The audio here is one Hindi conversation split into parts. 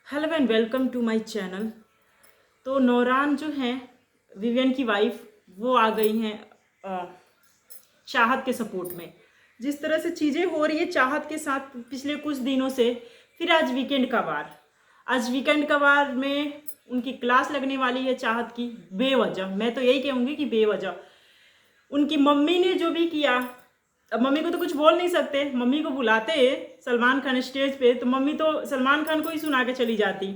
Hello and welcome to my channel. तो नौरान जो हैं विवियन की वाइफ, वो आ गई हैं चाहत के सपोर्ट में। जिस तरह से चीज़ें हो रही है चाहत के साथ पिछले कुछ दिनों से, फिर आज वीकेंड का वार में उनकी क्लास लगने वाली है चाहत की। बेवजह, मैं तो यही कहूँगी कि बेवजह उनकी मम्मी ने जो भी किया। अब मम्मी को तो कुछ बोल नहीं सकते, मम्मी को बुलाते हैं सलमान खान स्टेज पे तो मम्मी तो सलमान खान को ही सुना के चली जाती।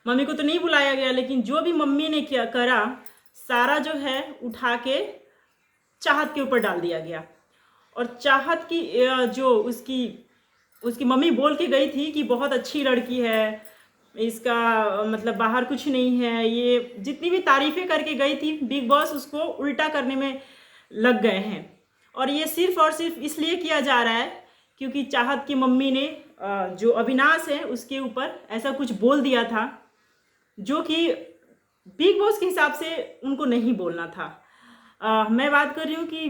मम्मी को तो नहीं बुलाया गया, लेकिन जो भी मम्मी ने किया करा सारा जो है उठा के चाहत के ऊपर डाल दिया गया। और चाहत की जो उसकी उसकी मम्मी बोल के गई थी कि बहुत अच्छी लड़की है, इसका मतलब बाहर कुछ नहीं है, ये जितनी भी तारीफ़ें करके गई थी बिग बॉस उसको उल्टा करने में लग गए हैं। और ये सिर्फ और सिर्फ इसलिए किया जा रहा है क्योंकि चाहत की मम्मी ने जो अविनाश है उसके ऊपर ऐसा कुछ बोल दिया था जो कि बिग बॉस के हिसाब से उनको नहीं बोलना था। मैं बात कर रही हूँ कि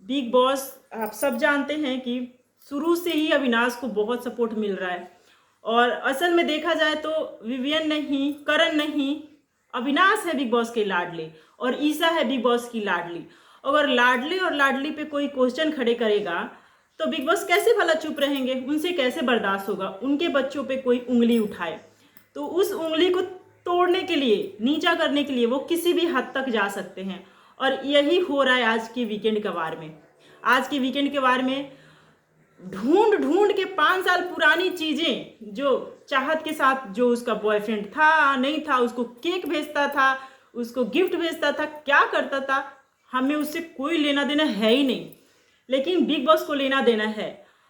बिग बॉस, आप सब जानते हैं कि शुरू से ही अविनाश को बहुत सपोर्ट मिल रहा है। और असल में देखा जाए तो विवियन नहीं, करण नहीं, अविनाश है बिग बॉस के लाडले और ईसा है बिग बॉस की लाडली। अगर लाडले और लाडली पे कोई क्वेश्चन खड़े करेगा तो बिग बॉस कैसे भला चुप रहेंगे, उनसे कैसे बर्दाश्त होगा उनके बच्चों पे कोई उंगली उठाए। तो उस उंगली को तोड़ने के लिए, नीचा करने के लिए वो किसी भी हद तक जा सकते हैं। और यही हो रहा है आज के वीकेंड के वार में। आज के वीकेंड के वार में ढूंढ ढूंढ के 5 साल पुरानी चीज़ें, जो चाहत के साथ जो उसका बॉयफ्रेंड था नहीं था, उसको केक भेजता था, उसको गिफ्ट भेजता था, क्या करता था, हमें उससे कोई लेना देना है ही नहीं, लेकिन बिग बॉस को लेना देना है।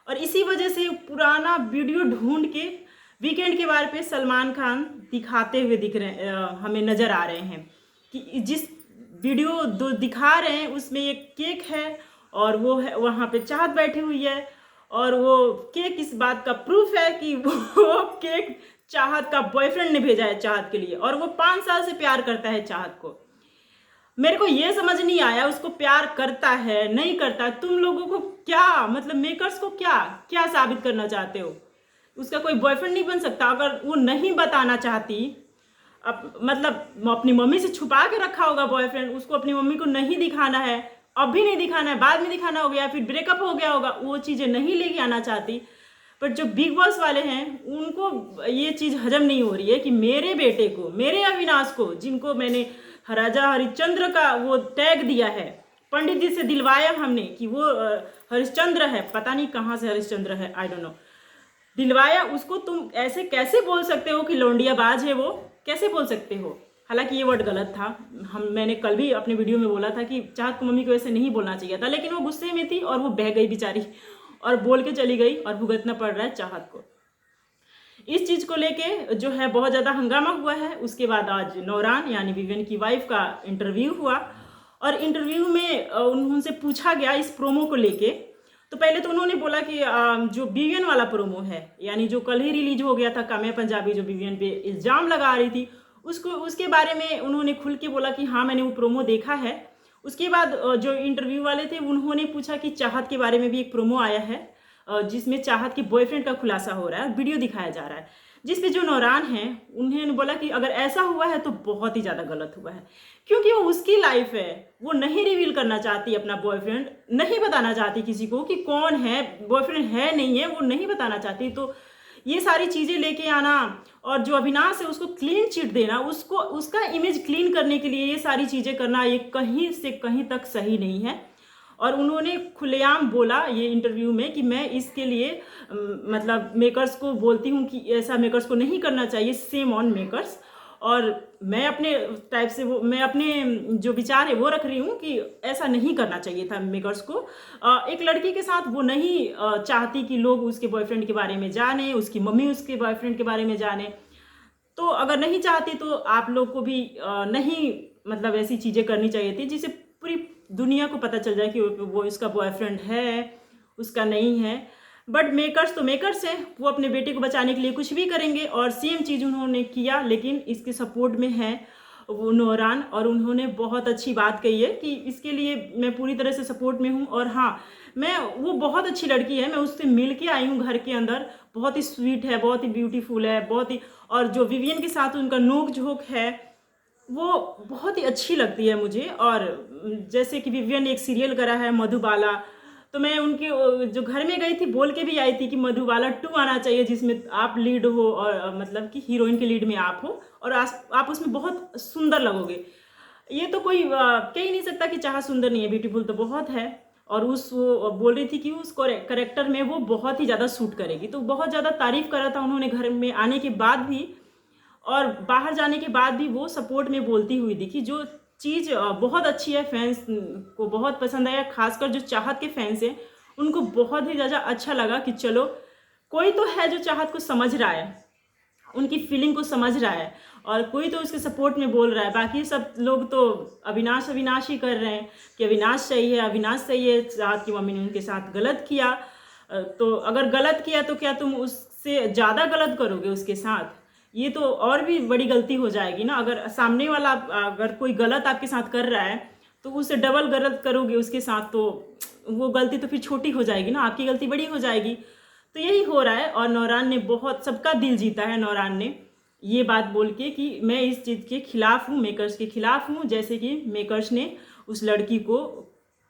और इसी वजह से पुराना वीडियो ढूंढ के वीकेंड के बारे पे सलमान खान दिखाते हुए दिख रहे हमें नज़र आ रहे हैं कि जिस वीडियो दो दिखा रहे हैं उसमें एक केक है और वो है वहाँ पे चाहत बैठी हुई है। और वो केक इस बात का प्रूफ है कि वो केक चाहत का बॉयफ्रेंड ने भेजा है चाहत के लिए, और वो 5 साल से प्यार करता है चाहत को। मेरे को ये समझ नहीं आया उसको प्यार करता है नहीं करता। तुम लोगों को क्या मतलब, मेकर्स को क्या क्या साबित करना चाहते हो? उसका कोई बॉयफ्रेंड नहीं बन सकता? अगर वो नहीं बताना चाहती, अब मतलब अपनी मम्मी से छुपा के रखा होगा बॉयफ्रेंड, उसको अपनी मम्मी को नहीं दिखाना है, अब भी नहीं दिखाना है, बाद में दिखाना हो गया, फिर ब्रेकअप हो गया होगा, वो चीज़ें नहीं लेके आना चाहती। पर जो बिग बॉस वाले हैं उनको ये चीज़ हजम नहीं हो रही है कि मेरे बेटे को, मेरे अविनाश को, जिनको मैंने राजा हरिश्चंद्र का वो टैग दिया है, पंडित जी से दिलवाया हमने कि वो हरिश्चंद्र है, पता नहीं कहाँ से हरिश्चंद्र है, आई डोंट नो, दिलवाया उसको। तुम ऐसे कैसे बोल सकते हो कि लौंडियाबाज है? वो कैसे बोल सकते हो? हालांकि ये वर्ड गलत था, मैंने कल भी अपने वीडियो में बोला था कि चाहत को मम्मी को ऐसे नहीं बोलना चाहिए था, लेकिन वो गुस्से में थी और वो बह गई बेचारी और बोल के चली गई और भुगतना पड़ रहा है चाहत को। इस चीज़ को लेके जो है बहुत ज़्यादा हंगामा हुआ है। उसके बाद आज नौरान यानी विवियन की वाइफ का इंटरव्यू हुआ और इंटरव्यू में उनसे पूछा गया इस प्रोमो को लेके। तो पहले तो उन्होंने बोला कि जो विवियन वाला प्रोमो है, यानी जो कल ही रिलीज हो गया था, काम्या पंजाबी जो विवियन पे इल्ज़ाम लगा रही थी, उसको उसके बारे में उन्होंने खुल के बोला कि हाँ मैंने वो प्रोमो देखा है। उसके बाद जो इंटरव्यू वाले थे उन्होंने पूछा कि चाहत के बारे में भी एक प्रोमो आया है जिसमें चाहत के बॉयफ्रेंड का खुलासा हो रहा है, वीडियो दिखाया जा रहा है, जिसपे जो नौरान हैं उन्होंने बोला कि अगर ऐसा हुआ है तो बहुत ही ज़्यादा गलत हुआ है, क्योंकि वो उसकी लाइफ है, वो नहीं रिवील करना चाहती अपना बॉयफ्रेंड, नहीं बताना चाहती किसी को कि कौन है, बॉयफ्रेंड है नहीं है, वो नहीं बताना चाहती। तो ये सारी चीज़ें लेके आना और जो अविनाश है उसको क्लीन चिट देना, उसको उसका इमेज क्लीन करने के लिए ये सारी चीज़ें करना, ये कहीं से कहीं तक सही नहीं है। और उन्होंने खुलेआम बोला ये इंटरव्यू में कि मैं इसके लिए मतलब मेकर्स को बोलती हूँ कि ऐसा मेकर्स को नहीं करना चाहिए, सेम ऑन मेकर्स। और मैं अपने टाइप से वो, मैं अपने जो विचार है वो रख रही हूँ कि ऐसा नहीं करना चाहिए था मेकर्स को। एक लड़की के साथ वो नहीं चाहती कि लोग उसके बॉयफ्रेंड के बारे में जाने, उसकी मम्मी उसके बॉयफ्रेंड के बारे में जाने। तो अगर नहीं चाहती तो आप लोग को भी नहीं मतलब ऐसी चीज़ें करनी चाहिए थी जिससे पूरी दुनिया को पता चल जाए कि वो इसका बॉयफ्रेंड है, उसका नहीं है। बट मेकर्स तो मेकर्स हैं, वो अपने बेटे को बचाने के लिए कुछ भी करेंगे और सेम चीज़ उन्होंने किया, लेकिन इसके सपोर्ट में है। वो नूरान, और उन्होंने बहुत अच्छी बात कही है कि इसके लिए मैं पूरी तरह से सपोर्ट में हूँ। और हाँ, वो बहुत अच्छी लड़की है, मैं उससे मिल के आई हूँ घर के अंदर, बहुत ही स्वीट है, बहुत ही ब्यूटीफुल है, बहुत ही, और जो विवियन के साथ उनका नोक झोंक है वो बहुत ही अच्छी लगती है मुझे। और जैसे कि विवियन ने एक सीरियल करा है मधुबाला, तो मैं उनके जो घर में गई थी बोल के भी आई थी कि मधुबाला 2 आना चाहिए जिसमें आप लीड हो, और मतलब कि हीरोइन के लीड में आप हो, और आप उसमें बहुत सुंदर लगोगे। ये तो कोई कह ही नहीं सकता कि चाहा सुंदर नहीं है, ब्यूटीफुल तो बहुत है। और वो बोल रही थी कि उस करेक्टर में वो बहुत ही ज़्यादा सूट करेगी, तो बहुत ज़्यादा तारीफ करा था उन्होंने घर में आने के बाद भी, और बाहर जाने के बाद भी वो सपोर्ट में बोलती हुई दिखी। जो चीज़ बहुत अच्छी है, फैंस को बहुत पसंद आया, खासकर जो चाहत के फैंस हैं उनको बहुत ही ज़्यादा अच्छा लगा कि चलो कोई तो है जो चाहत को समझ रहा है, उनकी फीलिंग को समझ रहा है, और कोई तो उसके सपोर्ट में बोल रहा है। बाकी सब लोग तो अविनाश अविनाश ही कर रहे हैं कि अविनाश सही है, अविनाश सही है, चाहत की मम्मी ने उनके साथ गलत किया। तो अगर गलत किया तो क्या तुम उससे ज़्यादा गलत करोगे उसके साथ? ये तो और भी बड़ी गलती हो जाएगी ना। अगर सामने वाला अगर कोई गलत आपके साथ कर रहा है तो उससे डबल गलत करोगे उसके साथ, तो वो गलती तो फिर छोटी हो जाएगी ना, आपकी गलती बड़ी हो जाएगी। तो यही हो रहा है, और नौरान ने बहुत सबका दिल जीता है। नौरान ने ये बात बोल के कि मैं इस चीज़ के खिलाफ हूँ, मेकर्स के खिलाफ हूँ, जैसे कि मेकर्स ने उस लड़की को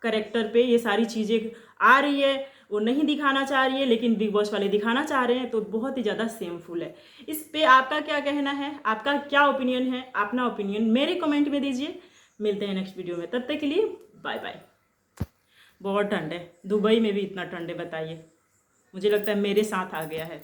करेक्टर पे ये सारी चीज़ें आ रही है वो नहीं दिखाना चाह रही है, लेकिन बिग बॉस वाले दिखाना चाह रहे हैं, तो बहुत ही ज़्यादा सेमफुल है। इस पे आपका क्या कहना है, आपका क्या ओपिनियन है? अपना ओपिनियन मेरे कमेंट में दीजिए। मिलते हैं नेक्स्ट वीडियो में, तब तक के लिए बाय बाय। बहुत ठंड है, दुबई में भी इतना ठंड है बताइए, मुझे लगता है मेरे साथ आ गया है।